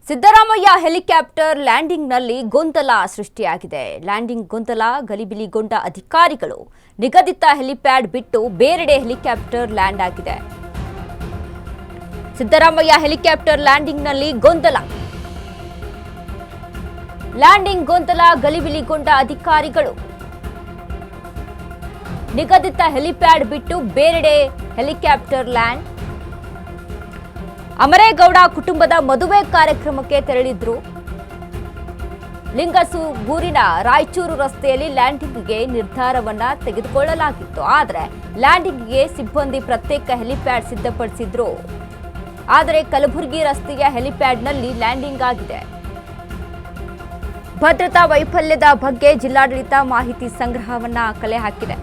Siddaramaiah helicopter ಲ್ಯಾಂಡಿಂಗ್ನಲ್ಲಿ ಗೊಂದಲ ಸೃಷ್ಟಿಯಾಗಿದೆ. Landing ಗೊಂದಲ ಗಲಿಬಿಲಿಗೊಂಡ ಅಧಿಕಾರಿಗಳು ನಿಗದಿತ ಹೆಲಿಪ್ಯಾಡ್ ಬಿಟ್ಟು ಬೇರೆಡೆ ಹೆಲಿಕಾಪ್ಟರ್ ಲ್ಯಾಂಡ್ ಆಗಿದೆ. ಸಿದ್ದರಾಮಯ್ಯ ಹೆಲಿಕಾಪ್ಟರ್ ಲ್ಯಾಂಡಿಂಗ್ನಲ್ಲಿ ಗೊಂದಲ. ಲ್ಯಾಂಡಿಂಗ್ ಗೊಂದಲ ಗಲಿಬಿಲಿಗೊಂಡ ಅಧಿಕಾರಿಗಳು ನಿಗದಿತ ಹೆಲಿಪ್ಯಾಡ್ ಬಿಟ್ಟು ಬೇರೆಡೆ ಹೆಲಿಕಾಪ್ಟರ್ ಲ್ಯಾಂಡ್. ಅಮರೇಗೌಡ ಕುಟುಂಬದ ಮದುವೆ ಕಾರ್ಯಕ್ರಮಕ್ಕೆ ತೆರಳಿದ್ರು. ಲಿಂಗಸೂಗೂರಿನ ರಾಯಚೂರು ರಸ್ತೆಯಲ್ಲಿ ಲ್ಯಾಂಡಿಂಗ್ಗೆ ನಿರ್ಧಾರವನ್ನ ತೆಗೆದುಕೊಳ್ಳಲಾಗಿತ್ತು. ಆದರೆ ಲ್ಯಾಂಡಿಂಗ್ಗೆ ಸಿಬ್ಬಂದಿ ಪ್ರತ್ಯೇಕ ಹೆಲಿಪ್ಯಾಡ್ ಸಿದ್ಧಪಡಿಸಿದ್ರು. ಆದರೆ ಕಲಬುರಗಿ ರಸ್ತೆಯ ಹೆಲಿಪ್ಯಾಡ್ನಲ್ಲಿ ಲ್ಯಾಂಡಿಂಗ್ ಆಗಿದೆ. ಭದ್ರತಾ ವೈಫಲ್ಯದ ಬಗ್ಗೆ ಜಿಲ್ಲಾಡಳಿತ ಮಾಹಿತಿ ಸಂಗ್ರಹವನ್ನ ಕಲೆ ಹಾಕಿದೆ.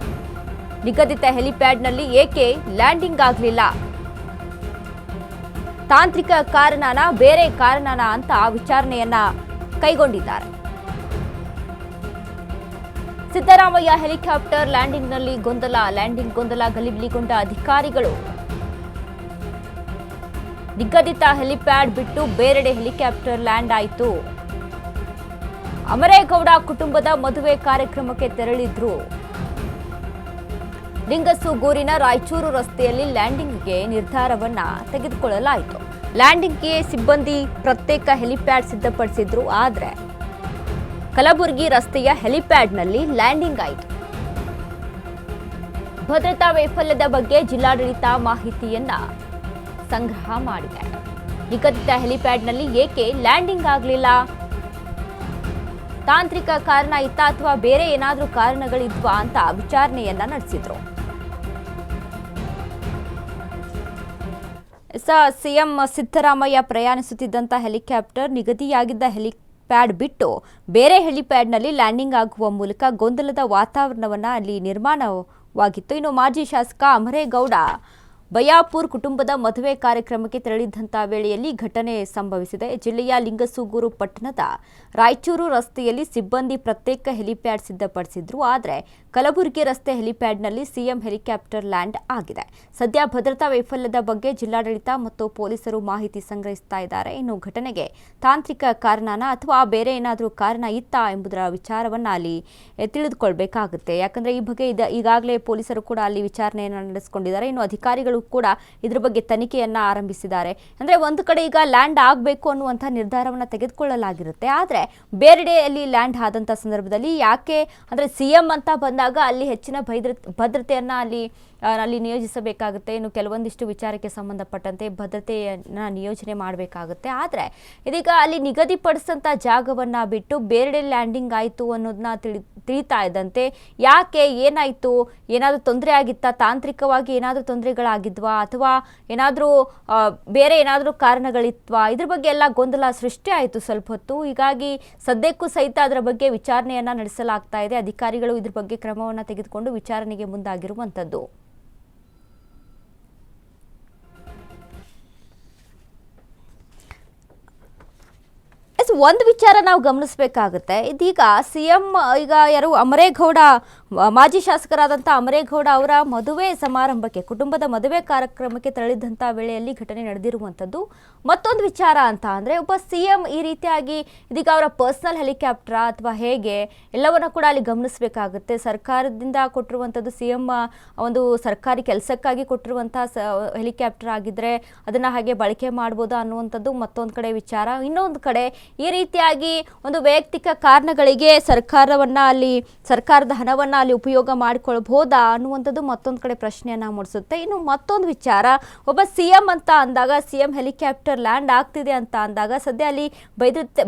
ನಿಗದಿತ ಹೆಲಿಪ್ಯಾಡ್ನಲ್ಲಿ ಏಕೆ ಲ್ಯಾಂಡಿಂಗ್ ಆಗಲಿಲ್ಲ, ತಾಂತ್ರಿಕ ಕಾರಣನ ಬೇರೆ ಕಾರಣನ ಅಂತ ವಿಚಾರಣೆಯನ್ನ ಕೈಗೊಂಡಿದ್ದಾರೆ. ಸಿದ್ದರಾಮಯ್ಯ ಹೆಲಿಕಾಪ್ಟರ್ ಲ್ಯಾಂಡಿಂಗ್ನಲ್ಲಿ ಗೊಂದಲ. ಲ್ಯಾಂಡಿಂಗ್ ಗೊಂದಲ ಗಲಿಬಿಲಿಗೊಂಡ ಅಧಿಕಾರಿಗಳು ನಿಗದಿತ ಹೆಲಿಪ್ಯಾಡ್ ಬಿಟ್ಟು ಬೇರೆಡೆ ಹೆಲಿಕಾಪ್ಟರ್ ಲ್ಯಾಂಡ್ ಆಯಿತು. ಅಮರೇಗೌಡ ಕುಟುಂಬದ ಮದುವೆ ಕಾರ್ಯಕ್ರಮಕ್ಕೆ ತೆರಳಿದ್ರು. ಲಿಂಗಸೂಗೂರಿನ ರಾಯಚೂರು ರಸ್ತೆಯಲ್ಲಿ ಲ್ಯಾಂಡಿಂಗ್ಗೆ ನಿರ್ಧಾರವನ್ನ ತೆಗೆದುಕೊಳ್ಳಲಾಯಿತು. ಲ್ಯಾಂಡಿಂಗ್ಗೆ ಸಿಬ್ಬಂದಿ ಪ್ರತ್ಯೇಕ ಹೆಲಿಪ್ಯಾಡ್ ಸಿದ್ಧಪಡಿಸಿದ್ರು. ಆದರೆ ಕಲಬುರಗಿ ರಸ್ತೆಯ ಹೆಲಿಪ್ಯಾಡ್ನಲ್ಲಿ ಲ್ಯಾಂಡಿಂಗ್ ಆಯಿತು. ಭದ್ರತಾ ವೈಫಲ್ಯದ ಬಗ್ಗೆ ಜಿಲ್ಲಾಡಳಿತ ಮಾಹಿತಿಯನ್ನ ಸಂಗ್ರಹ ಮಾಡಿದೆ. ನಿಗದಿತ ಹೆಲಿಪ್ಯಾಡ್ನಲ್ಲಿ ಏಕೆ ಲ್ಯಾಂಡಿಂಗ್ ಆಗಲಿಲ್ಲ, ತಾಂತ್ರಿಕ ಕಾರಣ ಇತ್ತ ಅಥವಾ ಬೇರೆ ಏನಾದರೂ ಕಾರಣಗಳಿದ್ವಾ ಅಂತ ವಿಚಾರಣೆಯನ್ನ ನಡೆಸಿದ್ರು. ಸಿಎಂ ಸಿದ್ದರಾಮಯ್ಯ ಪ್ರಯಾಣಿಸುತ್ತಿದ್ದಂಥ ಹೆಲಿಕಾಪ್ಟರ್ ನಿಗದಿಯಾಗಿದ್ದ ಹೆಲಿಪ್ಯಾಡ್ ಬಿಟ್ಟು ಬೇರೆ ಹೆಲಿಪ್ಯಾಡ್ನಲ್ಲಿ ಲ್ಯಾಂಡಿಂಗ್ ಆಗುವ ಮೂಲಕ ಗೊಂದಲದ ವಾತಾವರಣವನ್ನ ಅಲ್ಲಿ ನಿರ್ಮಾಣವಾಗಿತ್ತು. ಇನ್ನು ಮಾಜಿ ಶಾಸಕ ಅಮರೇಗೌಡ ಬಯಾಪುರ್ ಕುಟುಂಬದ ಮದುವೆ ಕಾರ್ಯಕ್ರಮಕ್ಕೆ ತೆರಳಿದ್ದಂಥ ವೇಳೆಯಲ್ಲಿ ಘಟನೆ ಸಂಭವಿಸಿದೆ. ಜಿಲ್ಲೆಯ ಲಿಂಗಸೂಗೂರು ಪಟ್ಟಣದ ರಾಯಚೂರು ರಸ್ತೆಯಲ್ಲಿ ಸಿಬ್ಬಂದಿ ಪ್ರತ್ಯೇಕ ಹೆಲಿಪ್ಯಾಡ್ ಸಿದ್ಧಪಡಿಸಿದ್ರು. ಆದರೆ ಕಲಬುರಗಿ ರಸ್ತೆ ಹೆಲಿಪ್ಯಾಡ್ನಲ್ಲಿ ಸಿಎಂ ಹೆಲಿಕಾಪ್ಟರ್ ಲ್ಯಾಂಡ್ ಆಗಿದೆ. ಸದ್ಯ ಭದ್ರತಾ ವೈಫಲ್ಯದ ಬಗ್ಗೆ ಜಿಲ್ಲಾಡಳಿತ ಮತ್ತು ಪೊಲೀಸರು ಮಾಹಿತಿ ಸಂಗ್ರಹಿಸ್ತಾ ಇದ್ದಾರೆ. ಇನ್ನು ಘಟನೆಗೆ ತಾಂತ್ರಿಕ ಕಾರಣನ ಅಥವಾ ಬೇರೆ ಏನಾದರೂ ಕಾರಣ ಇತ್ತಾ ಎಂಬುದರ ವಿಚಾರವನ್ನ ಅಲ್ಲಿ ತಿಳಿದುಕೊಳ್ಬೇಕಾಗುತ್ತೆ. ಯಾಕಂದ್ರೆ ಈ ಬಗ್ಗೆ ಈಗಾಗಲೇ ಪೊಲೀಸರು ಕೂಡ ಅಲ್ಲಿ ವಿಚಾರಣೆಯನ್ನು ನಡೆಸಿಕೊಂಡಿದ್ದಾರೆ. ಇನ್ನು ಅಧಿಕಾರಿಗಳು ಕೂಡ ಇದ್ರ ಬಗ್ಗೆ ತನಿಖೆಯನ್ನ ಆರಂಭಿಸಿದ್ದಾರೆ. ಅಂದ್ರೆ ಒಂದು ಕಡೆ ಈಗ ಲ್ಯಾಂಡ್ ಆಗಬೇಕು ಅನ್ನುವಂಥ ನಿರ್ಧಾರವನ್ನ ತೆಗೆದುಕೊಳ್ಳಲಾಗಿರುತ್ತೆ. ಆದರೆ ಬೇರೆಡೆಯಲ್ಲಿ ಲ್ಯಾಂಡ್ ಆದಂಥ ಸಂದರ್ಭದಲ್ಲಿ ಯಾಕೆ ಅಂದ್ರೆ ಸಿಎಂ ಅಂತ ಬಂದಾಗ ಅಲ್ಲಿ ಹೆಚ್ಚಿನ ಭದ್ರತೆಯನ್ನ ಅಲ್ಲಿ ನಿಯೋಜಿಸಬೇಕಾಗುತ್ತೆ. ಇನ್ನು ಕೆಲವೊಂದಿಷ್ಟು ವಿಚಾರಕ್ಕೆ ಸಂಬಂಧಪಟ್ಟಂತೆ ಭದ್ರತೆಯನ್ನ ನಿಯೋಜನೆ ಮಾಡಬೇಕಾಗುತ್ತೆ. ಆದರೆ ಇದೀಗ ಅಲ್ಲಿ ನಿಗದಿಪಡಿಸಿದಂಥ ಜಾಗವನ್ನ ಬಿಟ್ಟು ಬೇರೆಡೆ ಲ್ಯಾಂಡಿಂಗ್ ಆಯಿತು ಅನ್ನೋದನ್ನ ತಿಳಿತಾ ಇದ್ದಂತೆ ಯಾಕೆ, ಏನಾಯಿತು, ಏನಾದರೂ ತೊಂದರೆ ಆಗಿತ್ತಾ, ತಾಂತ್ರಿಕವಾಗಿ ಏನಾದರೂ ತೊಂದರೆಗಳಾಗಿದ್ವಾ ಅಥವಾ ಏನಾದರೂ ಬೇರೆ ಏನಾದರೂ ಕಾರಣಗಳಿತ್ವಾ, ಇದ್ರ ಬಗ್ಗೆ ಎಲ್ಲ ಗೊಂದಲ ಸೃಷ್ಟಿ ಆಯಿತು ಸ್ವಲ್ಪ ಹೊತ್ತು. ಹೀಗಾಗಿ ಸದ್ಯಕ್ಕೂ ಸಹಿತ ಅದರ ಬಗ್ಗೆ ವಿಚಾರಣೆಯನ್ನು ನಡೆಸಲಾಗ್ತಾ ಇದೆ. ಅಧಿಕಾರಿಗಳು ಇದ್ರ ಬಗ್ಗೆ ಕ್ರಮವನ್ನು ತೆಗೆದುಕೊಂಡು ವಿಚಾರಣೆಗೆ ಮುಂದಾಗಿರುವಂಥದ್ದು. ಒಂದು ವಿಚಾರ ನಾವು ಗಮನಿಸಬೇಕಾಗುತ್ತೆ. ಇದೀಗ ಸಿಎಂ ಈಗ ಯಾರು ಅಮರೇಗೌಡ ಮಾಜಿ ಶಾಸಕರಾದಂಥ ಅಮರೇಗೌಡ ಅವರ ಮದುವೆ ಸಮಾರಂಭಕ್ಕೆ ಕುಟುಂಬದ ಮದುವೆ ಕಾರ್ಯಕ್ರಮಕ್ಕೆ ತೆರಳಿದಂಥ ವೇಳೆಯಲ್ಲಿ ಘಟನೆ ನಡೆದಿರುವಂಥದ್ದು. ಮತ್ತೊಂದು ವಿಚಾರ ಅಂತ ಅಂದರೆ ಒಬ್ಬ ಸಿಎಂ ಈ ರೀತಿಯಾಗಿ ಇದೀಗ ಅವರ ಪರ್ಸನಲ್ ಹೆಲಿಕಾಪ್ಟರ್ ಅಥವಾ ಹೇಗೆ ಎಲ್ಲವನ್ನ ಕೂಡ ಅಲ್ಲಿ ಗಮನಿಸಬೇಕಾಗುತ್ತೆ. ಸರ್ಕಾರದಿಂದ ಕೊಟ್ಟಿರುವಂಥದ್ದು ಸಿಎಂ ಒಂದು ಸರ್ಕಾರಿ ಕೆಲಸಕ್ಕಾಗಿ ಕೊಟ್ಟಿರುವಂಥ ಹೆಲಿಕಾಪ್ಟರ್ ಆಗಿದ್ರೆ ಅದನ್ನು ಹಾಗೆ ಬಳಕೆ ಮಾಡ್ಬೋದಾ ಅನ್ನುವಂಥದ್ದು ಮತ್ತೊಂದು ಕಡೆ ವಿಚಾರ. ಇನ್ನೊಂದು ಕಡೆ ಈ ರೀತಿಯಾಗಿ ಒಂದು ವೈಯಕ್ತಿಕ ಕಾರಣಗಳಿಗೆ ಸರ್ಕಾರದ ಹಣವನ್ನ ಅಲ್ಲಿ ಉಪಯೋಗ ಮಾಡಿಕೊಳ್ಬಹುದಾ ಅನ್ನುವಂಥದ್ದು ಮತ್ತೊಂದು ಕಡೆ ಪ್ರಶ್ನೆಯನ್ನ ಮೂಡಿಸುತ್ತೆ. ಇನ್ನು ಮತ್ತೊಂದು ವಿಚಾರ, ಒಬ್ಬ ಸಿಎಂ ಅಂತ ಅಂದಾಗ, ಸಿಎಂ ಹೆಲಿಕಾಪ್ಟರ್ ಲ್ಯಾಂಡ್ ಆಗ್ತಿದೆ ಅಂತ ಅಂದಾಗ ಸದ್ಯ ಅಲ್ಲಿ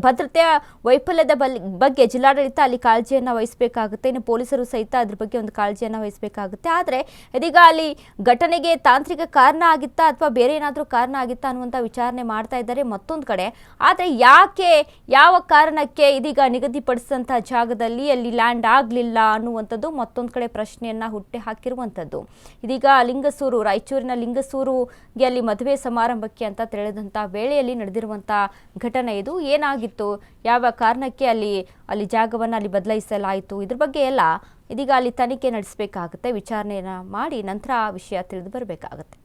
ಭದ್ರತೆಯ ವೈಫಲ್ಯದ ಬಗ್ಗೆ ಜಿಲ್ಲಾಡಳಿತ ಅಲ್ಲಿ ಕಾಳಜಿಯನ್ನ ವಹಿಸಬೇಕಾಗುತ್ತೆ. ಇನ್ನು ಪೊಲೀಸರು ಸಹಿತ ಅದ್ರ ಬಗ್ಗೆ ಒಂದು ಕಾಳಜಿಯನ್ನ ವಹಿಸಬೇಕಾಗುತ್ತೆ. ಆದರೆ ಇದೀಗ ಅಲ್ಲಿ ಘಟನೆಗೆ ತಾಂತ್ರಿಕ ಕಾರಣ ಆಗಿತ್ತಾ ಅಥವಾ ಬೇರೆ ಏನಾದರೂ ಕಾರಣ ಆಗಿತ್ತಾ ಅನ್ನುವಂಥ ವಿಚಾರಣೆ ಮಾಡ್ತಾ ಇದ್ದಾರೆ ಮತ್ತೊಂದು ಕಡೆ. ಆದರೆ ಯಾಕೆ, ಯಾವ ಕಾರಣಕ್ಕೆ ಇದೀಗ ನಿಗದಿಪಡಿಸಿದಂಥ ಜಾಗದಲ್ಲಿ ಅಲ್ಲಿ ಲ್ಯಾಂಡ್ ಆಗಲಿಲ್ಲ ಅನ್ನುವಂಥದ್ದು ಮತ್ತೊಂದು ಕಡೆ ಪ್ರಶ್ನೆಯನ್ನ ಹುಟ್ಟಿ ಹಾಕಿರುವಂಥದ್ದು. ಇದೀಗ ರಾಯಚೂರಿನ ಲಿಂಗಸೂರುಗೆ ಅಲ್ಲಿ ಮದುವೆ ಸಮಾರಂಭಕ್ಕೆ ಅಂತ ತೆರಳಿದಂಥ ವೇಳೆಯಲ್ಲಿ ನಡೆದಿರುವಂಥ ಘಟನೆ ಇದು. ಏನಾಗಿತ್ತು, ಯಾವ ಕಾರಣಕ್ಕೆ ಅಲ್ಲಿ ಜಾಗವನ್ನು ಅಲ್ಲಿ ಬದಲಾಯಿಸಲಾಯಿತು, ಇದ್ರ ಬಗ್ಗೆ ಎಲ್ಲ ಇದೀಗ ಅಲ್ಲಿ ತನಿಖೆ ನಡೆಸಬೇಕಾಗುತ್ತೆ. ವಿಚಾರಣೆಯನ್ನ ಮಾಡಿ ನಂತರ ವಿಷಯ ತಿಳಿದು ಬರಬೇಕಾಗುತ್ತೆ.